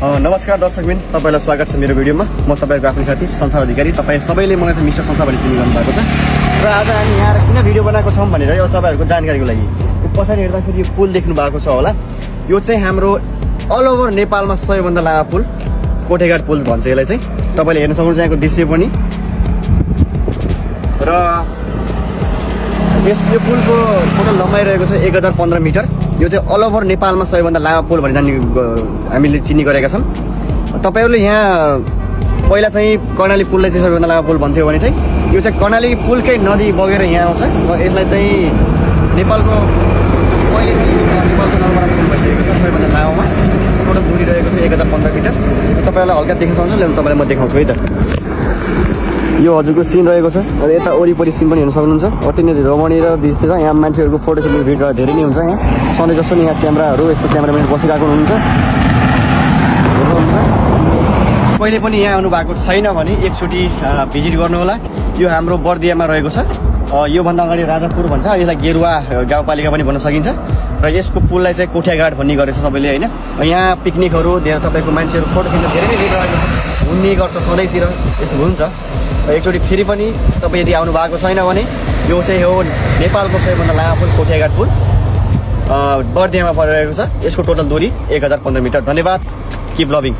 नमस्कार दर्शकबिन, तपाईँलाई स्वागत छ मेरो भिडियोमा। म तपाईँको आफ्नो साथी संसार अधिकारी। तपाईँ सबैले मलाई चाहिँ मिस्टर संसार भन्ने चिन्नु भएको छ र आज हामी यहाँ किन भिडियो बनाएको छौँ भनेर यो तपाईँहरूको जानकारीको लागि। यो पछाडि हेर्दाखेरि यो पुल देख्नु भएको छ होला, यो चाहिँ हाम्रो अल ओभर नेपालमा सबैभन्दा लामो पुल कोठेघाट पुल भन्छ यसलाई चाहिँ। तपाईँले हेर्न सक्नुहुन्छ यहाँको दृश्य पनि। र यो पुलको टोटल लम्बाइ रहेको छ 1015 मिटर। यो चाहिँ अल ओभर नेपालमा सबैभन्दा लामो पुल भनेर हामीले चिन्ने गरेका छौँ। तपाईँहरूले यहाँ पहिला चाहिँ कर्णाली पुललाई चाहिँ सबैभन्दा लामो पुल भन्थ्यो भने चाहिँ यो चाहिँ कर्णाली पुलकै नदी बगेर यहाँ आउँछ र यसलाई चाहिँ नेपालको अहिले चाहिँ नेपालको नम्बर पुल भइसकेको छ सबैभन्दा लामोमा। टोटल दूरी रहेको छ 1015 मिटर। तपाईँहरूलाई हल्का देख्न सक्नुहुन्छ, तपाईँलाई म देखाउँछु है त। यो हजुरको सिन रहेको छ, यता वरिपरि सिन पनि हेर्न सक्नुहुन्छ। अति नै रमणीय दृश्य छ। यहाँ मान्छेहरूको फोटो खिच्ने भिड धेरै नै हुन्छ। यहाँ सधैँ जस्तो नि यहाँ क्यामेराहरू यस्तो क्यामेराम्यान बसिरहेको हुनुहुन्छ। कहिले पनि यहाँ आउनु भएको छैन भने एकचोटि भिजिट गर्नुहोला। यो हाम्रो बर्दियामा रहेको छ। योभन्दा अगाडि राजापुर भन्छ, यसलाई गेरुवा गाउँपालिका पनि भन्न सकिन्छ। र यसको पुललाई चाहिँ कोठियाघाट भन्ने गरेछ सबैले होइन। यहाँ पिकनिकहरू धेरै, तपाईँको मान्छेहरू फोटो खिच्न धेरै नै भिड रहेको हुने गर्छ सधैँतिर, यस्तो हुन्छ। एकचोटि फेरि पनि तपाईँ यदि आउनु भएको छैन भने यो चाहिँ हो नेपालको सबैभन्दा लामो पुल कोठियाघाट पुल, बर्दियामा परिरहेको छ। यसको टोटल दूरी 1015 मिटर। धन्यवाद। Keep loving.